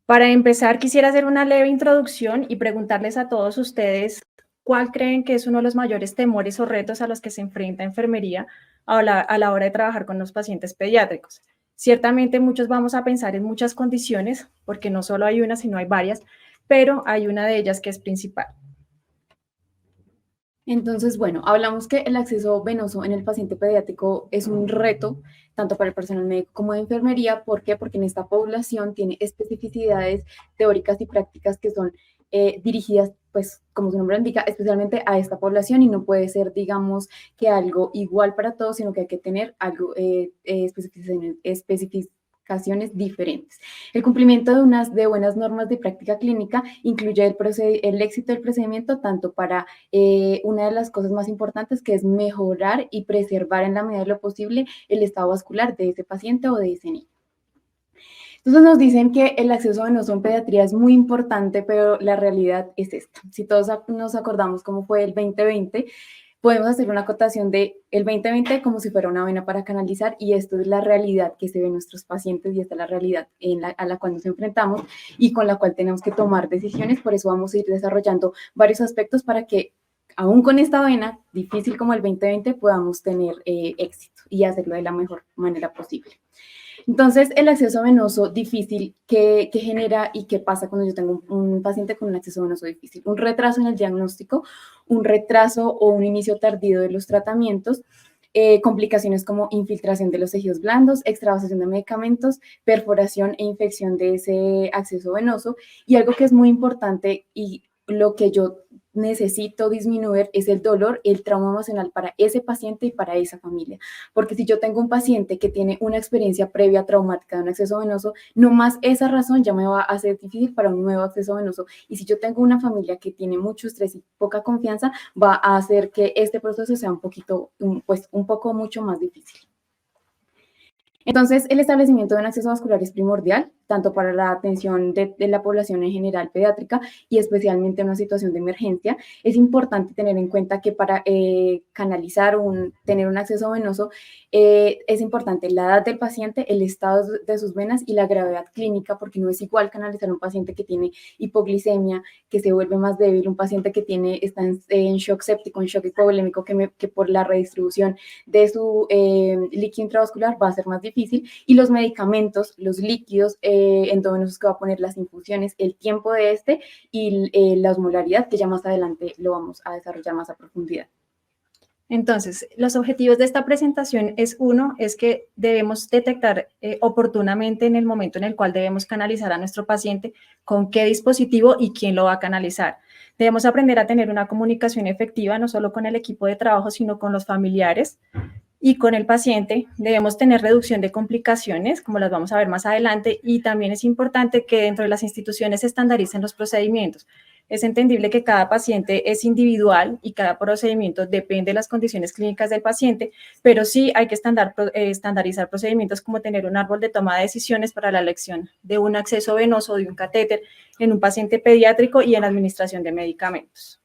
Para empezar, quisiera hacer una leve introducción y preguntarles a todos ustedes cuál creen que es uno de los mayores temores o retos a los que se enfrenta enfermería a la hora de trabajar con los pacientes pediátricos. Ciertamente muchos vamos a pensar en muchas condiciones, porque no solo hay una, sino hay varias, pero hay una de ellas que es principal. Entonces, bueno, hablamos que el acceso venoso en el paciente pediátrico es un reto tanto para el personal médico como de enfermería. ¿Por qué? Porque en esta población tiene especificidades teóricas y prácticas que son dirigidas, pues, como su nombre indica, especialmente a esta población y no puede ser, digamos, que algo igual para todos, sino que hay que tener algo, especificaciones diferentes. El cumplimiento de buenas normas de práctica clínica incluye el éxito del procedimiento tanto para una de las cosas más importantes, que es mejorar y preservar en la medida de lo posible el estado vascular de ese paciente o de ese niño. Entonces nos dicen que el acceso venoso en pediatría es muy importante, pero la realidad es esta. Si todos nos acordamos cómo fue el 2020, podemos hacer una acotación de el 2020 como si fuera una vena para canalizar, y esto es la realidad que se ve en nuestros pacientes y esta es la realidad a la cual nos enfrentamos y con la cual tenemos que tomar decisiones. Por eso vamos a ir desarrollando varios aspectos para que aún con esta vena difícil como el 2020 podamos tener éxito y hacerlo de la mejor manera posible. Entonces, el acceso venoso difícil, ¿qué genera y qué pasa cuando yo tengo un paciente con un acceso venoso difícil? Un retraso en el diagnóstico, un retraso o un inicio tardío de los tratamientos, complicaciones como infiltración de los tejidos blandos, extravasación de medicamentos, perforación e infección de ese acceso venoso. Y algo que es muy importante y lo que yo necesito disminuir es el dolor, el trauma emocional para ese paciente y para esa familia. Porque si yo tengo un paciente que tiene una experiencia previa traumática de un acceso venoso, no más esa razón ya me va a hacer difícil para un nuevo acceso venoso. Y si yo tengo una familia que tiene mucho estrés y poca confianza, va a hacer que este proceso sea un poco mucho más difícil. Entonces, el establecimiento de un acceso vascular es primordial, tanto para la atención de la población en general pediátrica y especialmente en una situación de emergencia. Es importante tener en cuenta que para canalizar tener un acceso venoso, es importante la edad del paciente, el estado de sus venas y la gravedad clínica, porque no es igual canalizar a un paciente que tiene hipoglicemia, que se vuelve más débil, un paciente que está en shock séptico, en shock hipovolémico, que por la redistribución de su líquido intravascular va a ser más difícil, y los medicamentos, los líquidos endovenosos que va a poner, las infusiones, el tiempo de y la osmolaridad, que ya más adelante lo vamos a desarrollar más a profundidad. Entonces, los objetivos de esta presentación es que debemos detectar oportunamente en el momento en el cual debemos canalizar a nuestro paciente, con qué dispositivo y quién lo va a canalizar. Debemos aprender a tener una comunicación efectiva, no solo con el equipo de trabajo, sino con los familiares y con el paciente. Debemos tener reducción de complicaciones, como las vamos a ver más adelante, y también es importante que dentro de las instituciones se estandaricen los procedimientos. Es entendible que cada paciente es individual y cada procedimiento depende de las condiciones clínicas del paciente, pero sí hay que estandarizar procedimientos como tener un árbol de toma de decisiones para la elección de un acceso venoso, de un catéter en un paciente pediátrico y en la administración de medicamentos.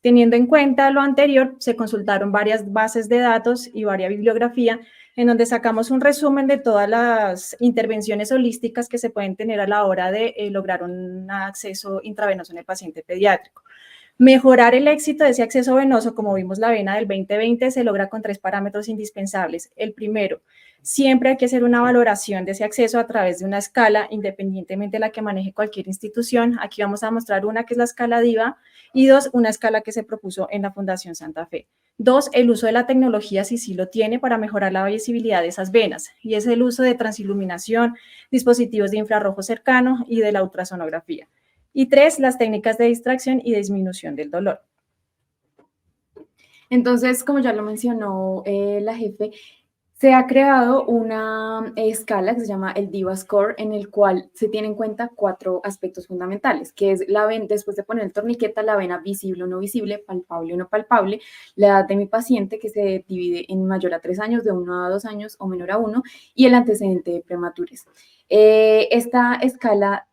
Teniendo en cuenta lo anterior, se consultaron varias bases de datos y varias bibliografía en donde sacamos un resumen de todas las intervenciones holísticas que se pueden tener a la hora de lograr un acceso intravenoso en el paciente pediátrico. Mejorar el éxito de ese acceso venoso, como vimos la vena del 2020, se logra con 3 parámetros indispensables. El primero, siempre hay que hacer una valoración de ese acceso a través de una escala, independientemente de la que maneje cualquier institución. Aquí vamos a mostrar una que es la escala DIVA y 2, una escala que se propuso en la Fundación Santa Fe. 2, el uso de la tecnología, si sí lo tiene, para mejorar la visibilidad de esas venas, y es el uso de transiluminación, dispositivos de infrarrojo cercano y de la ultrasonografía. Y 3, las técnicas de distracción y de disminución del dolor. Entonces, como ya lo mencionó la jefe, se ha creado una escala que se llama el DIVA Score, en el cual se tienen en cuenta 4 aspectos fundamentales, que es la vena, después de poner el torniquete, la vena visible o no visible, palpable o no palpable, la edad de mi paciente, que se divide en mayor a 3 años, de 1 a 2 años o menor a 1, y el antecedente de prematures. Esta escala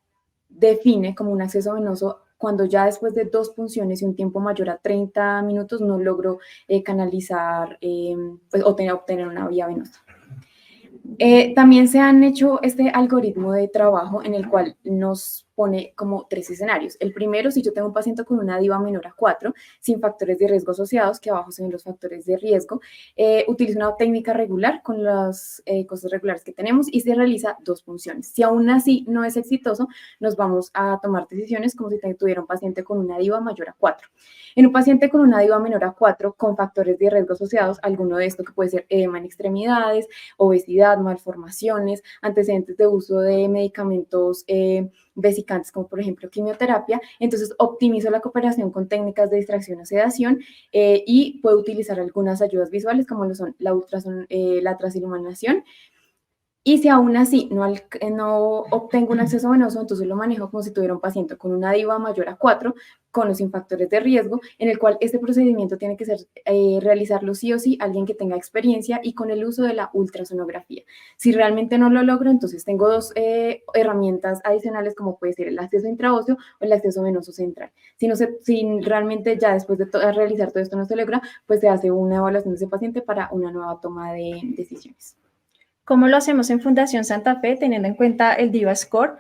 define como un acceso venoso cuando ya después de 2 punciones y un tiempo mayor a 30 minutos no logro canalizar pues, obtener una vía venosa. También se han hecho este algoritmo de trabajo en el cual nos pone como 3 escenarios. El primero, si yo tengo un paciente con una DIVA menor a 4, sin factores de riesgo asociados, que abajo se ven los factores de riesgo, utilizo una técnica regular con las cosas regulares que tenemos y se realiza 2 funciones. Si aún así no es exitoso, nos vamos a tomar decisiones como si tuviera un paciente con una DIVA mayor a 4. En un paciente con una DIVA menor a 4, con factores de riesgo asociados, alguno de estos que puede ser edema en extremidades, obesidad, malformaciones, antecedentes de uso de medicamentos vesicantes, como por ejemplo quimioterapia, entonces optimizo la cooperación con técnicas de distracción o sedación y puedo utilizar algunas ayudas visuales como lo son la transiluminación. Y si aún así no obtengo un acceso venoso, entonces lo manejo como si tuviera un paciente con una DIVA mayor a 4, con los factores de riesgo, en el cual este procedimiento tiene que ser realizarlo sí o sí alguien que tenga experiencia y con el uso de la ultrasonografía. Si realmente no lo logro, entonces tengo 2 herramientas adicionales como puede ser el acceso intraóseo o el acceso venoso central. Si realmente ya después de realizar todo esto no se logra, pues se hace una evaluación de ese paciente para una nueva toma de decisiones. ¿Cómo lo hacemos en Fundación Santa Fe, teniendo en cuenta el DIVA Score?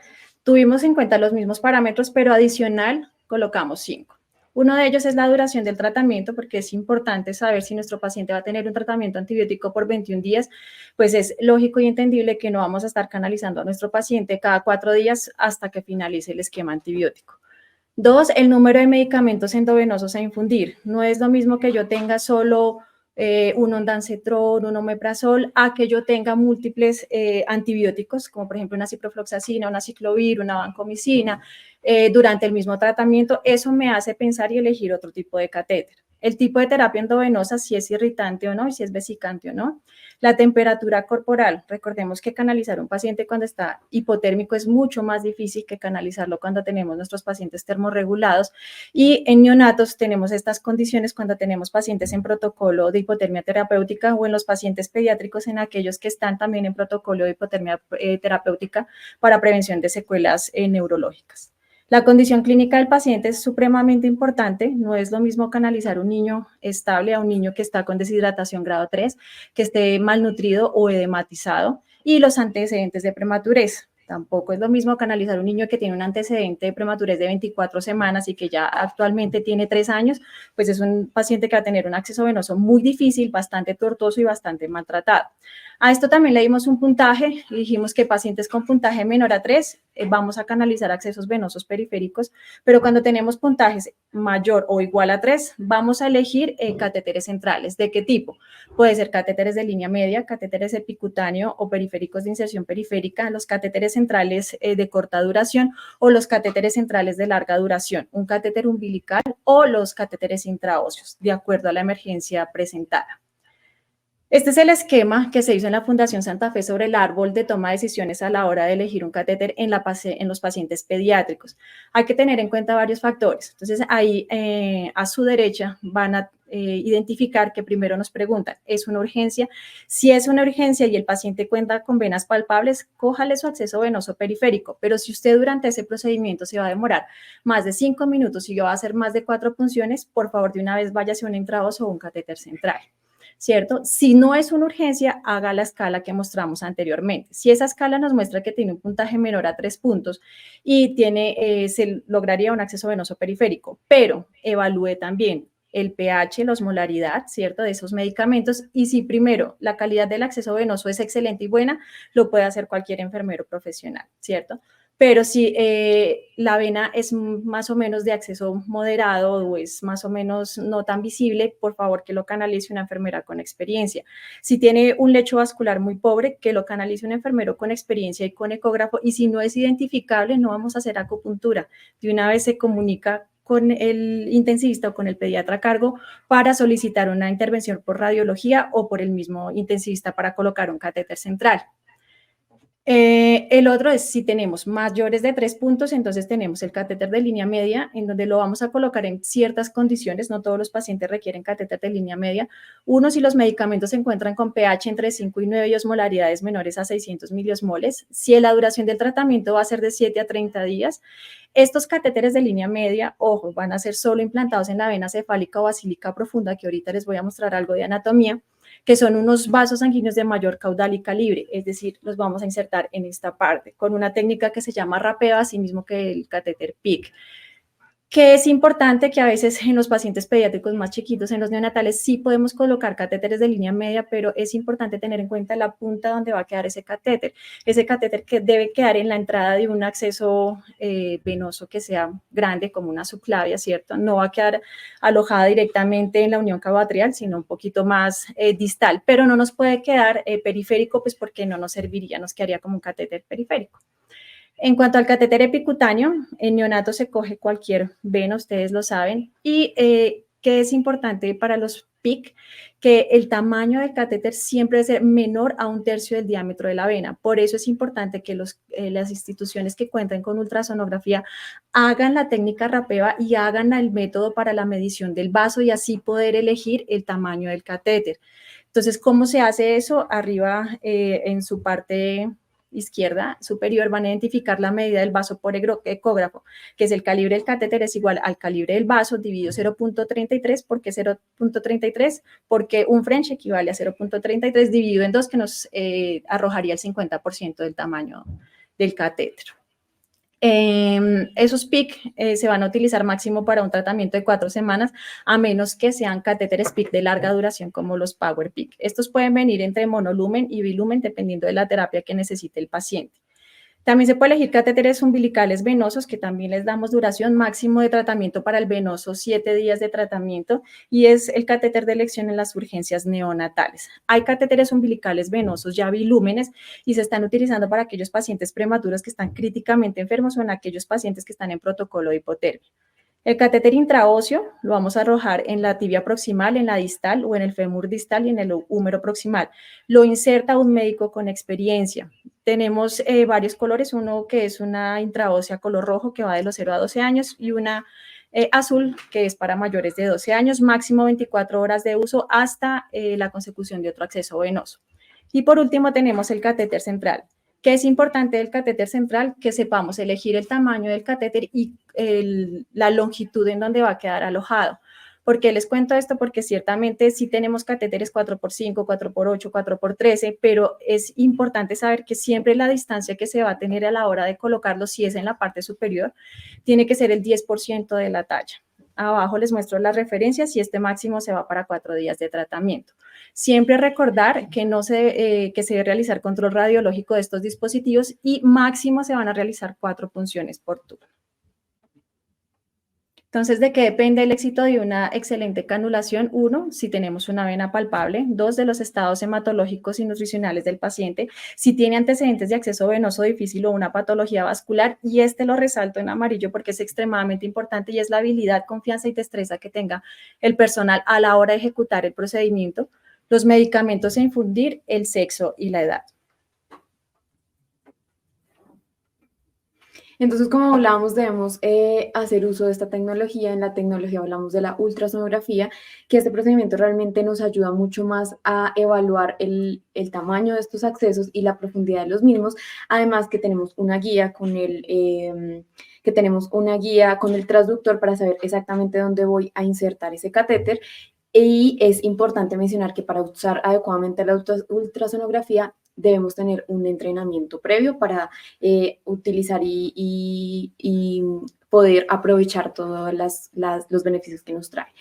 Tuvimos en cuenta los mismos parámetros, pero adicional colocamos 5. Uno de ellos es la duración del tratamiento, porque es importante saber si nuestro paciente va a tener un tratamiento antibiótico por 21 días, pues es lógico y entendible que no vamos a estar canalizando a nuestro paciente cada 4 días hasta que finalice el esquema antibiótico. 2, el número de medicamentos endovenosos a infundir. No es lo mismo que yo tenga solo un ondansetron, un omeprazol, a que yo tenga múltiples antibióticos, como por ejemplo una ciprofloxacina, una ciclovir, una vancomicina, durante el mismo tratamiento. Eso me hace pensar y elegir otro tipo de catéter. El tipo de terapia endovenosa, si es irritante o no, y si es vesicante o no. La temperatura corporal. Recordemos que canalizar un paciente cuando está hipotérmico es mucho más difícil que canalizarlo cuando tenemos nuestros pacientes termorregulados. Y en neonatos tenemos estas condiciones cuando tenemos pacientes en protocolo de hipotermia terapéutica o en los pacientes pediátricos en aquellos que están también en protocolo de hipotermia terapéutica para prevención de secuelas neurológicas. La condición clínica del paciente es supremamente importante. No es lo mismo canalizar un niño estable a un niño que está con deshidratación grado 3, que esté malnutrido o edematizado. Y los antecedentes de prematurez. Tampoco es lo mismo canalizar un niño que tiene un antecedente de prematurez de 24 semanas y que ya actualmente tiene 3 años, pues es un paciente que va a tener un acceso venoso muy difícil, bastante tortuoso y bastante maltratado. A esto también le dimos un puntaje y dijimos que pacientes con puntaje menor a 3 vamos a canalizar accesos venosos periféricos, pero cuando tenemos puntajes mayor o igual a 3, vamos a elegir catéteres centrales. ¿De qué tipo? Puede ser catéteres de línea media, catéteres epicutáneo o periféricos de inserción periférica, los catéteres centrales de corta duración o los catéteres centrales de larga duración, un catéter umbilical o los catéteres intraóseos, de acuerdo a la emergencia presentada. Este es el esquema que se hizo en la Fundación Santa Fe sobre el árbol de toma de decisiones a la hora de elegir un catéter en los pacientes pediátricos. Hay que tener en cuenta varios factores. Entonces, ahí a su derecha van a identificar que primero nos preguntan, ¿es una urgencia? Si es una urgencia y el paciente cuenta con venas palpables, cójale su acceso venoso periférico. Pero si usted durante ese procedimiento se va a demorar más de 5 minutos y va a hacer más de 4 punciones, por favor, de una vez váyase a un intravenoso o un catéter central. ¿Cierto? Si no es una urgencia, haga la escala que mostramos anteriormente. Si esa escala nos muestra que tiene un puntaje menor a 3 puntos y se lograría un acceso venoso periférico, pero evalúe también el pH, la osmolaridad, ¿cierto? De esos medicamentos. Y si primero la calidad del acceso venoso es excelente y buena, lo puede hacer cualquier enfermero profesional, ¿cierto? Pero si la vena es más o menos de acceso moderado o es más o menos no tan visible, por favor que lo canalice una enfermera con experiencia. Si tiene un lecho vascular muy pobre, que lo canalice un enfermero con experiencia y con ecógrafo. Y si no es identificable, no vamos a hacer acupuntura. De una vez se comunica con el intensivista o con el pediatra a cargo para solicitar una intervención por radiología o por el mismo intensivista para colocar un catéter central. El otro es si tenemos mayores de 3 puntos, entonces tenemos el catéter de línea media, en donde lo vamos a colocar en ciertas condiciones. No todos los pacientes requieren catéter de línea media. Uno, si los medicamentos se encuentran con pH entre 5 y 9 y osmolaridades menores a 600 miliosmoles. Si la duración del tratamiento va a ser de 7 a 30 días. Estos catéteres de línea media, ojo, van a ser solo implantados en la vena cefálica o basílica profunda, que ahorita les voy a mostrar algo de anatomía. que son unos vasos sanguíneos de mayor caudal y calibre, es decir, los vamos a insertar en esta parte, con una técnica que se llama rapeo, así mismo que el catéter PIC. Que es importante que a veces en los pacientes pediátricos más chiquitos, en los neonatales, sí podemos colocar catéteres de línea media, pero es importante tener en cuenta la punta donde va a quedar ese catéter que debe quedar en la entrada de un acceso venoso que sea grande, como una subclavia, ¿cierto? No va a quedar alojada directamente en la unión cavoatrial, sino un poquito más distal, pero no nos puede quedar periférico, pues porque no nos serviría, nos quedaría como un catéter periférico. En cuanto al catéter epicutáneo, en neonato se coge cualquier vena, ustedes lo saben, y que es importante para los PIC, que el tamaño del catéter siempre debe ser menor a 1/3 del diámetro de la vena. Por eso es importante que las instituciones que cuenten con ultrasonografía hagan la técnica rapeva y hagan el método para la medición del vaso y así poder elegir el tamaño del catéter. Entonces, ¿cómo se hace eso? Arriba en su parte izquierda superior van a identificar la medida del vaso por ecógrafo, que es el calibre del catéter es igual al calibre del vaso dividido 0.33, ¿por qué 0.33? Porque un French equivale a 0.33 dividido en 2, que nos arrojaría el 50% del tamaño del catéter. Esos PIC se van a utilizar máximo para un tratamiento de 4 semanas, a menos que sean catéteres PIC de larga duración como los Power PIC. Estos pueden venir entre monolumen y bilumen dependiendo de la terapia que necesite el paciente. También se puede elegir catéteres umbilicales venosos, que también les damos duración máximo de tratamiento para el venoso, 7 días de tratamiento, y es el catéter de elección en las urgencias neonatales. Hay catéteres umbilicales venosos ya bilúmenes y se están utilizando para aquellos pacientes prematuros que están críticamente enfermos o en aquellos pacientes que están en protocolo de hipotermia. El catéter intraóseo lo vamos a arrojar en la tibia proximal, en la distal o en el fémur distal y en el húmero proximal. Lo inserta un médico con experiencia. Tenemos varios colores, uno que es una intraósea color rojo que va de los 0 a 12 años y una azul que es para mayores de 12 años, máximo 24 horas de uso hasta la consecución de otro acceso venoso. Y por último tenemos el catéter central. ¿Qué es importante del catéter central? Que sepamos elegir el tamaño del catéter y la longitud en donde va a quedar alojado. ¿Por qué les cuento esto? Porque ciertamente sí tenemos catéteres 4x5, 4x8, 4x13, pero es importante saber que siempre la distancia que se va a tener a la hora de colocarlo, si es en la parte superior, tiene que ser el 10% de la talla. Abajo les muestro las referencias y este máximo se va para 4 días de tratamiento. Siempre recordar que que se debe realizar control radiológico de estos dispositivos y máximo se van a realizar 4 punciones por turno. Entonces, ¿de qué depende el éxito de una excelente canulación? 1, si tenemos una vena palpable. 2, de los estados hematológicos y nutricionales del paciente. Si tiene antecedentes de acceso venoso difícil o una patología vascular. Y lo resalto en amarillo porque es extremadamente importante y es la habilidad, confianza y destreza que tenga el personal a la hora de ejecutar el procedimiento, los medicamentos a infundir, el sexo y la edad. Entonces, como hablábamos, debemos hacer uso de esta tecnología. En la tecnología hablamos de la ultrasonografía, que este procedimiento realmente nos ayuda mucho más a evaluar el tamaño de estos accesos y la profundidad de los mismos. Además que tenemos una guía con el transductor para saber exactamente dónde voy a insertar ese catéter. Y es importante mencionar que para usar adecuadamente la ultrasonografía debemos tener un entrenamiento previo para utilizar y poder aprovechar todos los beneficios que nos trae.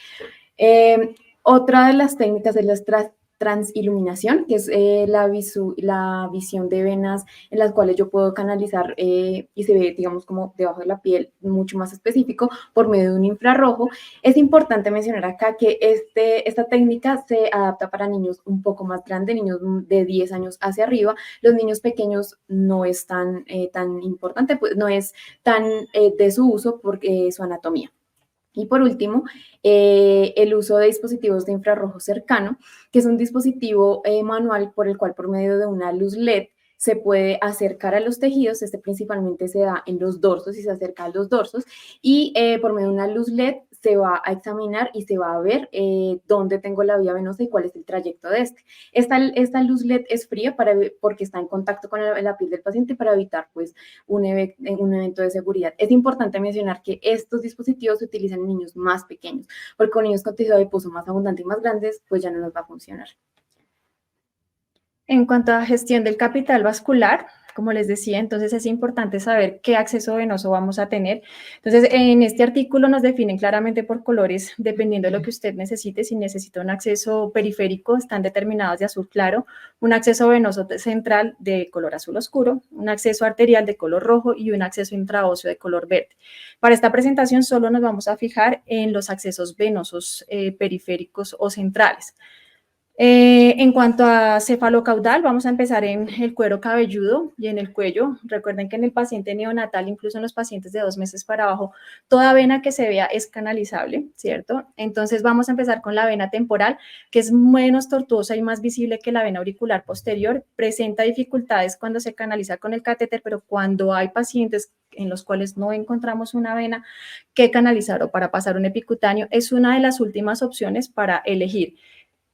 Otra de las técnicas es la transiluminación, que es la visión de venas en las cuales yo puedo canalizar y se ve, digamos, como debajo de la piel, mucho más específico, por medio de un infrarrojo. Es importante mencionar acá que esta técnica se adapta para niños un poco más grandes, niños de 10 años hacia arriba. Los niños pequeños no es tan importante, pues no es tan de su uso porque su anatomía. Y por último, el uso de dispositivos de infrarrojo cercano, que es un dispositivo manual por el cual por medio de una luz LED se puede acercar a los tejidos. Este principalmente se da en los dorsos y se acerca a los dorsos y por medio de una luz LED se va a examinar y se va a ver dónde tengo la vía venosa y cuál es el trayecto de este. Esta luz LED es fría porque está en contacto con la piel del paciente para evitar pues, un evento de seguridad. Es importante mencionar que estos dispositivos se utilizan en niños más pequeños, porque con niños con tejido adiposo más abundante y más grandes, pues ya no nos va a funcionar. En cuanto a gestión del capital vascular, como les decía, entonces es importante saber qué acceso venoso vamos a tener. Entonces, en este artículo nos definen claramente por colores, dependiendo de lo que usted necesite. Si necesita un acceso periférico, están determinados de azul claro, un acceso venoso central de color azul oscuro, un acceso arterial de color rojo y un acceso intraóseo de color verde. Para esta presentación solo nos vamos a fijar en los accesos venosos periféricos o centrales. En cuanto a cefalocaudal, vamos a empezar en el cuero cabelludo y en el cuello. Recuerden que en el paciente neonatal, incluso en los pacientes de 2 meses para abajo, toda vena que se vea es canalizable, ¿cierto? Entonces vamos a empezar con la vena temporal, que es menos tortuosa y más visible que la vena auricular posterior. Presenta dificultades cuando se canaliza con el catéter, pero cuando hay pacientes en los cuales no encontramos una vena que canalizar o para pasar un epicutáneo, es una de las últimas opciones para elegir.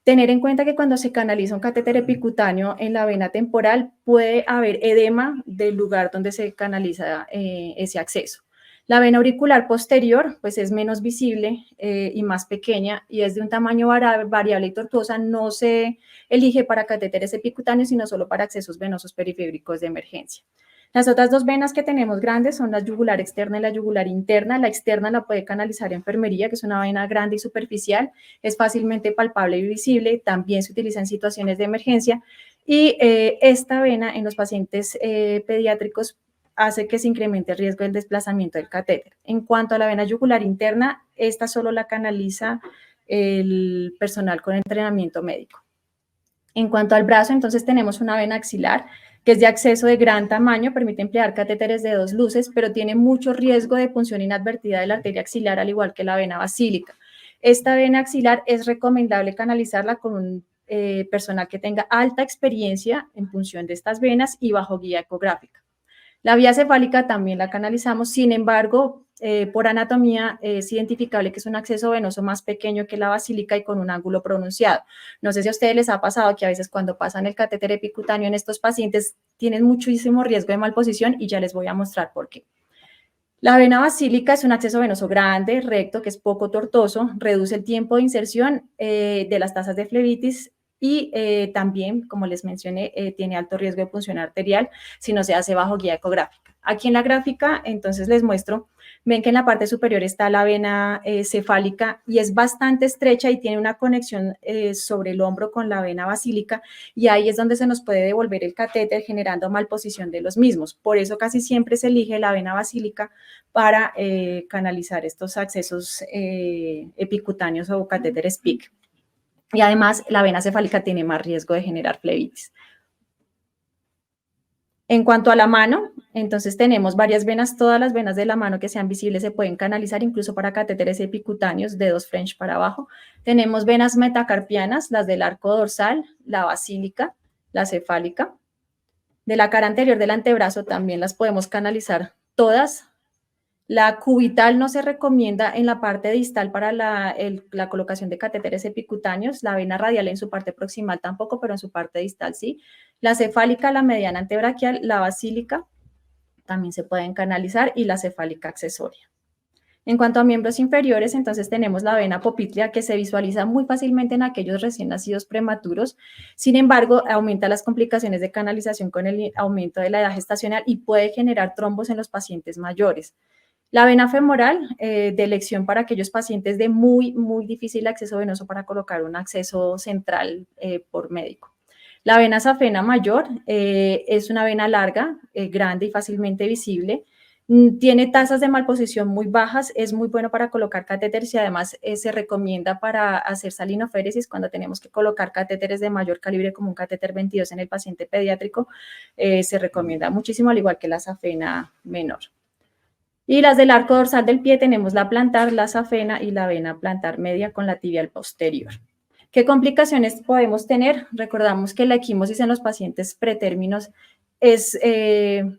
Tener en cuenta que cuando se canaliza un catéter epicutáneo en la vena temporal puede haber edema del lugar donde se canaliza ese acceso. La vena auricular posterior pues es menos visible y más pequeña y es de un tamaño variable y tortuosa. No se elige para catéteres epicutáneos, sino solo para accesos venosos periféricos de emergencia. Las otras dos venas que tenemos grandes son la yugular externa y la yugular interna. La externa la puede canalizar enfermería, que es una vena grande y superficial, es fácilmente palpable y visible, también se utiliza en situaciones de emergencia. Y esta vena en los pacientes pediátricos hace que se incremente el riesgo del desplazamiento del catéter. En cuanto a la vena yugular interna, esta solo la canaliza el personal con entrenamiento médico. En cuanto al brazo, entonces tenemos una vena axilar, que es de acceso de gran tamaño, permite emplear catéteres de 2 luces, pero tiene mucho riesgo de punción inadvertida de la arteria axilar, al igual que la vena basílica. Esta vena axilar es recomendable canalizarla con un personal que tenga alta experiencia en punción de estas venas y bajo guía ecográfica. La vía cefálica también la canalizamos, sin embargo, por anatomía es identificable que es un acceso venoso más pequeño que la basílica y con un ángulo pronunciado. No sé si a ustedes les ha pasado que a veces cuando pasan el catéter epicutáneo en estos pacientes tienen muchísimo riesgo de malposición y ya les voy a mostrar por qué. La vena basílica es un acceso venoso grande, recto, que es poco tortuoso, reduce el tiempo de inserción de las tasas de flebitis y también, como les mencioné, tiene alto riesgo de punción arterial si no se hace bajo guía ecográfica. Aquí en la gráfica, entonces les muestro, ven que en la parte superior está la vena cefálica y es bastante estrecha y tiene una conexión sobre el hombro con la vena basílica y ahí es donde se nos puede devolver el catéter generando malposición de los mismos. Por eso casi siempre se elige la vena basílica para canalizar estos accesos epicutáneos o catéteres PIC. Y además, la vena cefálica tiene más riesgo de generar flebitis. En cuanto a la mano, entonces tenemos varias venas, todas las venas de la mano que sean visibles se pueden canalizar incluso para catéteres epicutáneos, dedos French para abajo. Tenemos venas metacarpianas, las del arco dorsal, la basílica, la cefálica. De la cara anterior del antebrazo también las podemos canalizar todas. La cubital no se recomienda en la parte distal para la colocación de catéteres epicutáneos, la vena radial en su parte proximal tampoco, pero en su parte distal sí. La cefálica, la mediana antebraquial, la basílica también se pueden canalizar y la cefálica accesoria. En cuanto a miembros inferiores, entonces tenemos la vena poplítea que se visualiza muy fácilmente en aquellos recién nacidos prematuros. Sin embargo, aumenta las complicaciones de canalización con el aumento de la edad gestacional y puede generar trombos en los pacientes mayores. La vena femoral, de elección para aquellos pacientes de muy difícil acceso venoso para colocar un acceso central por médico. La vena safena mayor es una vena larga, grande y fácilmente visible. Tiene tasas de malposición muy bajas, es muy bueno para colocar catéteres y además se recomienda para hacer salinoféresis cuando tenemos que colocar catéteres de mayor calibre como un catéter 22 en el paciente pediátrico, se recomienda muchísimo, al igual que la safena menor. Y las del arco dorsal del pie tenemos la plantar, la safena y la vena plantar media con la tibial posterior. ¿Qué complicaciones podemos tener? Recordamos que la equimosis en los pacientes pretérminos se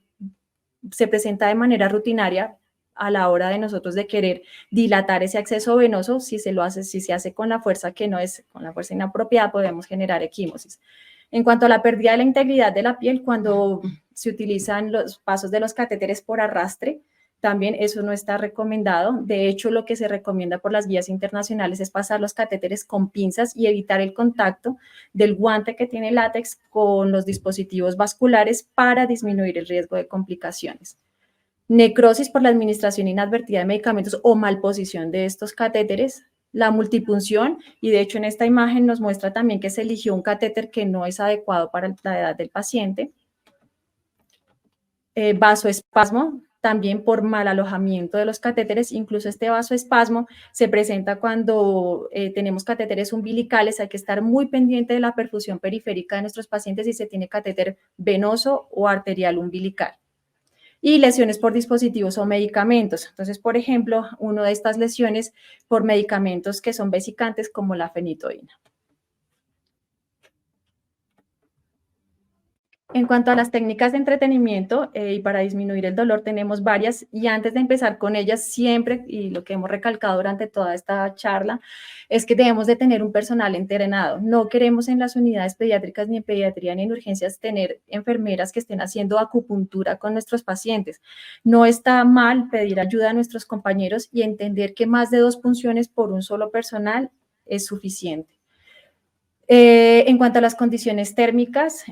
presenta de manera rutinaria a la hora de nosotros de querer dilatar ese acceso venoso. Si se hace con la fuerza que no es, con la fuerza inapropiada, podemos generar equimosis. En cuanto a la pérdida de la integridad de la piel, cuando se utilizan los pasos de los catéteres por arrastre, también eso no está recomendado. De hecho, lo que se recomienda por las guías internacionales es pasar los catéteres con pinzas y evitar el contacto del guante que tiene látex con los dispositivos vasculares para disminuir el riesgo de complicaciones. Necrosis por la administración inadvertida de medicamentos o malposición de estos catéteres, la multipunción, y de hecho en esta imagen nos muestra también que se eligió un catéter que no es adecuado para la edad del paciente. Vasoespasmo, también por mal alojamiento de los catéteres. Incluso este vasoespasmo se presenta cuando tenemos catéteres umbilicales. Hay que estar muy pendiente de la perfusión periférica de nuestros pacientes si se tiene catéter venoso o arterial umbilical. Y lesiones por dispositivos o medicamentos. Entonces, por ejemplo, una de estas lesiones por medicamentos que son vesicantes como la fenitoína. En cuanto a las técnicas de entretenimiento y para disminuir el dolor, tenemos varias, y antes de empezar con ellas, siempre, y lo que hemos recalcado durante toda esta charla, es que debemos de tener un personal entrenado. No queremos en las unidades pediátricas, ni en pediatría, ni en urgencias, tener enfermeras que estén haciendo acupuntura con nuestros pacientes. No está mal pedir ayuda a nuestros compañeros y entender que más de 2 punciones por un solo personal es suficiente. En cuanto a las condiciones térmicas,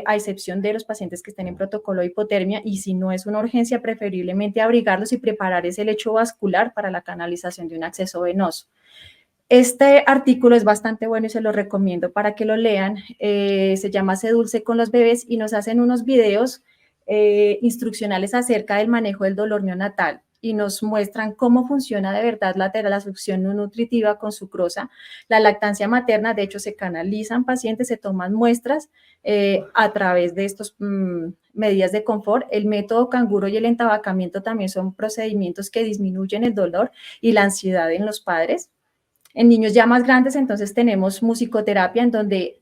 a excepción de los pacientes que estén en protocolo de hipotermia, y si no es una urgencia, preferiblemente abrigarlos y preparar ese lecho vascular para la canalización de un acceso venoso. Este artículo es bastante bueno y se lo recomiendo para que lo lean. Se llama Se Dulce con los bebés y nos hacen unos videos instruccionales acerca del manejo del dolor neonatal y nos muestran cómo funciona de verdad la succión no nutritiva con sucrosa, la lactancia materna. De hecho, se canalizan pacientes, se toman muestras a través de estas medidas de confort. El método canguro y el entabacamiento también son procedimientos que disminuyen el dolor y la ansiedad en los padres. En niños ya más grandes, entonces tenemos musicoterapia, en donde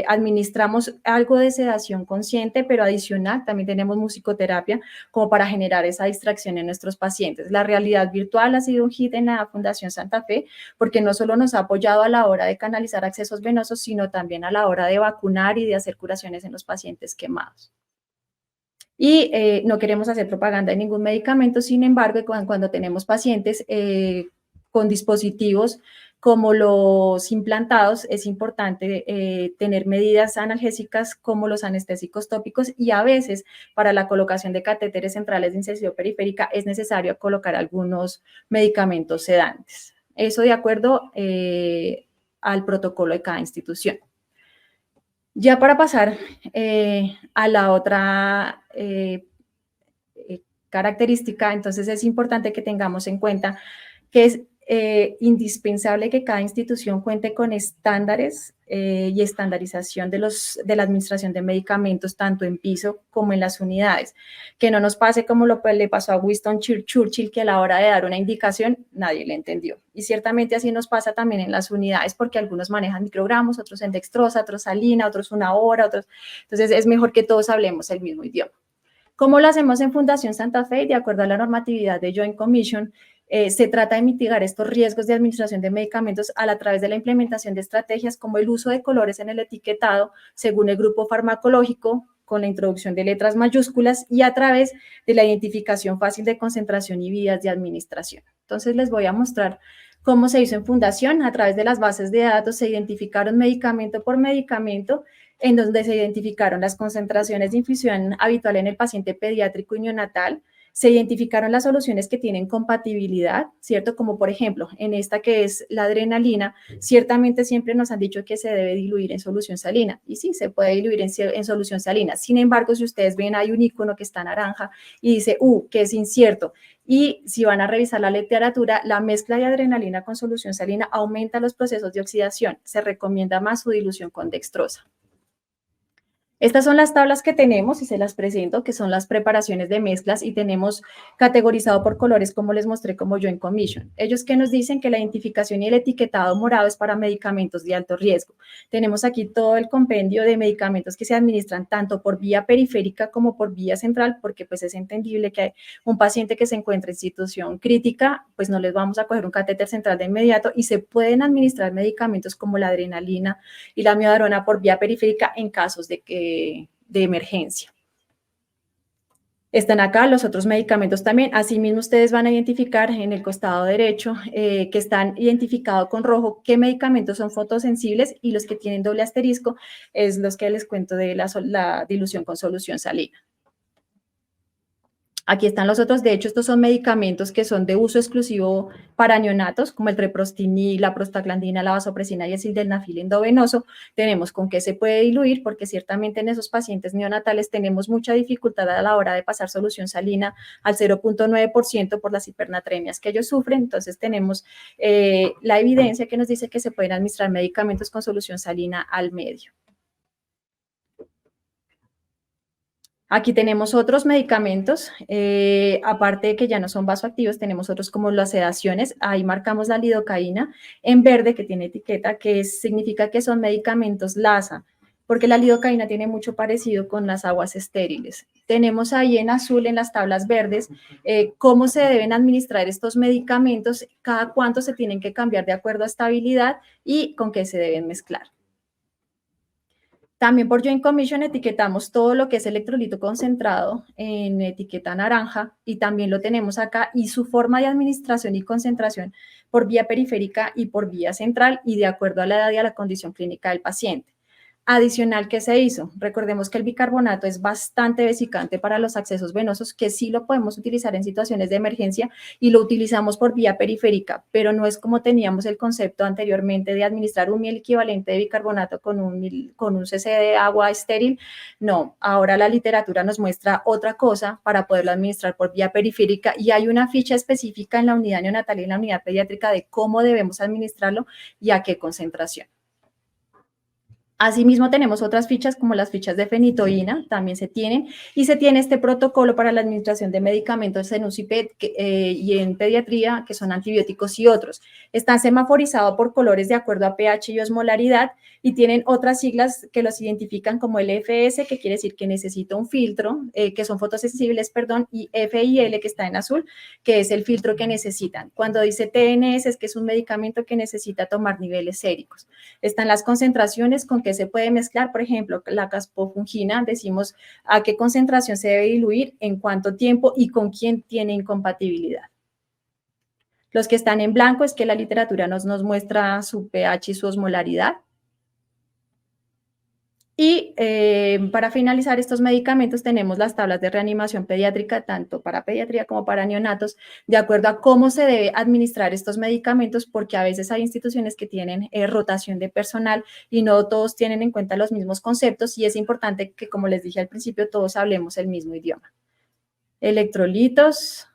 administramos algo de sedación consciente, pero adicional también tenemos musicoterapia como para generar esa distracción en nuestros pacientes. La realidad virtual ha sido un hit en la Fundación Santa Fe, porque no solo nos ha apoyado a la hora de canalizar accesos venosos, sino también a la hora de vacunar y de hacer curaciones en los pacientes quemados. Y no queremos hacer propaganda de ningún medicamento, sin embargo, cuando tenemos pacientes con dispositivos como los implantados, es importante tener medidas analgésicas como los anestésicos tópicos, y a veces para la colocación de catéteres centrales de inserción periférica es necesario colocar algunos medicamentos sedantes. Eso de acuerdo al protocolo de cada institución. Ya para pasar a la otra característica, entonces es importante que tengamos en cuenta que es indispensable que cada institución cuente con estándares y estandarización de la administración de medicamentos, tanto en piso como en las unidades. Que no nos pase como le pasó a Winston Churchill, que a la hora de dar una indicación nadie le entendió. Y ciertamente así nos pasa también en las unidades, porque algunos manejan microgramos, otros en dextrosa, otros salina, otros 1 hora, otros. Entonces es mejor que todos hablemos el mismo idioma. ¿Cómo lo hacemos en Fundación Santa Fe? De acuerdo a la normatividad de Joint Commission, se trata de mitigar estos riesgos de administración de medicamentos a través de la implementación de estrategias como el uso de colores en el etiquetado según el grupo farmacológico, con la introducción de letras mayúsculas, y a través de la identificación fácil de concentración y vías de administración. Entonces les voy a mostrar cómo se hizo en Fundación. A través de las bases de datos se identificaron medicamento por medicamento, en donde se identificaron las concentraciones de infusión habitual en el paciente pediátrico y neonatal. Se identificaron las soluciones que tienen compatibilidad, ¿cierto? Como por ejemplo, en esta que es la adrenalina, ciertamente siempre nos han dicho que se debe diluir en solución salina, y sí, se puede diluir en solución salina. Sin embargo, si ustedes ven, hay un icono que está naranja y dice que es incierto. Y si van a revisar la literatura, la mezcla de adrenalina con solución salina aumenta los procesos de oxidación. Se recomienda más su dilución con dextrosa. Estas son las tablas que tenemos y se las presento, que son las preparaciones de mezclas, y tenemos categorizado por colores, como les mostré, como Joint Commission. Ellos que nos dicen que la identificación y el etiquetado morado es para medicamentos de alto riesgo. Tenemos aquí todo el compendio de medicamentos que se administran tanto por vía periférica como por vía central, porque pues es entendible que un paciente que se encuentra en situación crítica, pues no les vamos a coger un catéter central de inmediato, y se pueden administrar medicamentos como la adrenalina y la miodarona por vía periférica en casos de emergencia. Están acá los otros medicamentos también. Asimismo, ustedes van a identificar en el costado derecho que están identificados con rojo qué medicamentos son fotosensibles, y los que tienen doble asterisco es los que les cuento de la dilución con solución salina. Aquí están los otros. De hecho, estos son medicamentos que son de uso exclusivo para neonatos, como el treprostinil, la prostaglandina, la vasopresina y el sildenafil endovenoso. Tenemos con qué se puede diluir, porque ciertamente en esos pacientes neonatales tenemos mucha dificultad a la hora de pasar solución salina al 0,9% por las hipernatremias que ellos sufren. Entonces tenemos la evidencia que nos dice que se pueden administrar medicamentos con solución salina al medio. Aquí tenemos otros medicamentos, aparte de que ya no son vasoactivos, tenemos otros como las sedaciones. Ahí marcamos la lidocaína en verde, que tiene etiqueta, que significa que son medicamentos LASA, porque la lidocaína tiene mucho parecido con las aguas estériles. Tenemos ahí en azul, en las tablas verdes, cómo se deben administrar estos medicamentos, cada cuánto se tienen que cambiar de acuerdo a estabilidad y con qué se deben mezclar. También por Joint Commission etiquetamos todo lo que es electrolito concentrado en etiqueta naranja, y también lo tenemos acá, y su forma de administración y concentración por vía periférica y por vía central, y de acuerdo a la edad y a la condición clínica del paciente. Adicional, ¿qué se hizo? Recordemos que el bicarbonato es bastante vesicante para los accesos venosos, que sí lo podemos utilizar en situaciones de emergencia y lo utilizamos por vía periférica, pero no es como teníamos el concepto anteriormente de administrar un mil equivalente de bicarbonato con un cc de agua estéril. No, ahora la literatura nos muestra otra cosa para poderlo administrar por vía periférica, y hay una ficha específica en la unidad neonatal y en la unidad pediátrica de cómo debemos administrarlo y a qué concentración. Asimismo, tenemos otras fichas como las fichas de fenitoína, también se tienen, y se tiene este protocolo para la administración de medicamentos en UCI y en pediatría, que son antibióticos y otros. Están semaforizados por colores de acuerdo a pH y osmolaridad, y tienen otras siglas que los identifican como el FS, que quiere decir que necesita un filtro, que son fotosensibles, perdón, y FIL, que está en azul, que es el filtro que necesitan. Cuando dice TNS, es que es un medicamento que necesita tomar niveles séricos. Están las concentraciones con que se puede mezclar, por ejemplo, la caspofungina, decimos a qué concentración se debe diluir, en cuánto tiempo y con quién tiene incompatibilidad. Los que están en blanco es que la literatura nos muestra su pH y su osmolaridad. Y para finalizar estos medicamentos tenemos las tablas de reanimación pediátrica, tanto para pediatría como para neonatos, de acuerdo a cómo se debe administrar estos medicamentos, porque a veces hay instituciones que tienen rotación de personal y no todos tienen en cuenta los mismos conceptos, y es importante que, como les dije al principio, todos hablemos el mismo idioma. Electrolitos.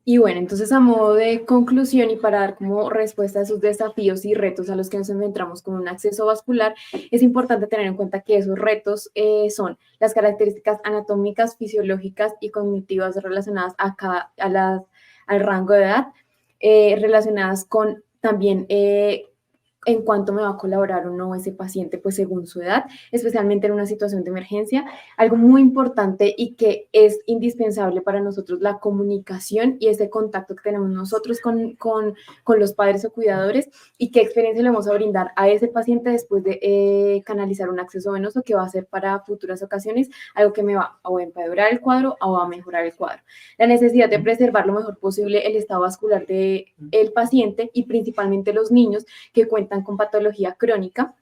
Y bueno, entonces a modo de conclusión y para dar como respuesta a esos desafíos y retos a los que nos enfrentamos con un acceso vascular, es importante tener en cuenta que esos retos son las características anatómicas, fisiológicas y cognitivas relacionadas al rango de edad, relacionadas con también en cuánto me va a colaborar o no ese paciente, pues según su edad, especialmente en una situación de emergencia. Algo muy importante y que es indispensable para nosotros, la comunicación y ese contacto que tenemos nosotros con los padres o cuidadores, y qué experiencia le vamos a brindar a ese paciente después de canalizar un acceso venoso, que va a ser para futuras ocasiones algo que me va o a empeorar el cuadro o a mejorar el cuadro. La necesidad de preservar lo mejor posible el estado vascular del paciente, y principalmente los niños que cuentan con patología crónica,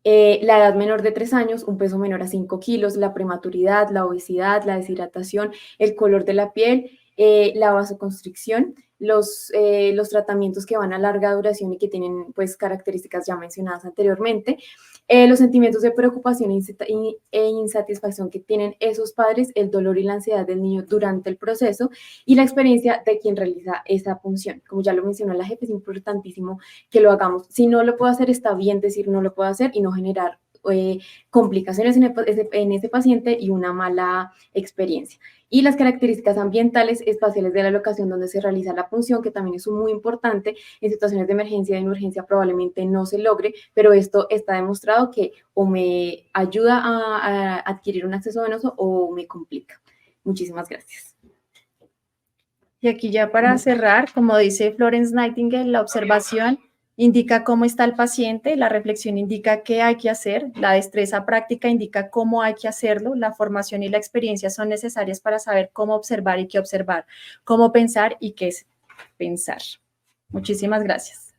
la edad menor de 3 años, un peso menor a 5 kilos, la prematuridad, la obesidad, la deshidratación, el color de la piel, la vasoconstricción, los tratamientos que van a larga duración y que tienen pues características ya mencionadas anteriormente, los sentimientos de preocupación e insatisfacción que tienen esos padres, el dolor y la ansiedad del niño durante el proceso, y la experiencia de quien realiza esa punción. Como ya lo mencionó la jefe, es importantísimo que lo hagamos. Si no lo puedo hacer, está bien decir no lo puedo hacer y no generar complicaciones en ese paciente y una mala experiencia. Y las características ambientales espaciales de la locación donde se realiza la punción, que también es muy importante. En situaciones de emergencia y de urgencia probablemente no se logre, pero esto está demostrado que o me ayuda a adquirir un acceso venoso o me complica. Muchísimas gracias. Y aquí ya para cerrar, como dice Florence Nightingale, la observación indica cómo está el paciente, la reflexión indica qué hay que hacer, la destreza práctica indica cómo hay que hacerlo, la formación y la experiencia son necesarias para saber cómo observar y qué observar, cómo pensar y qué es pensar. Muchísimas gracias.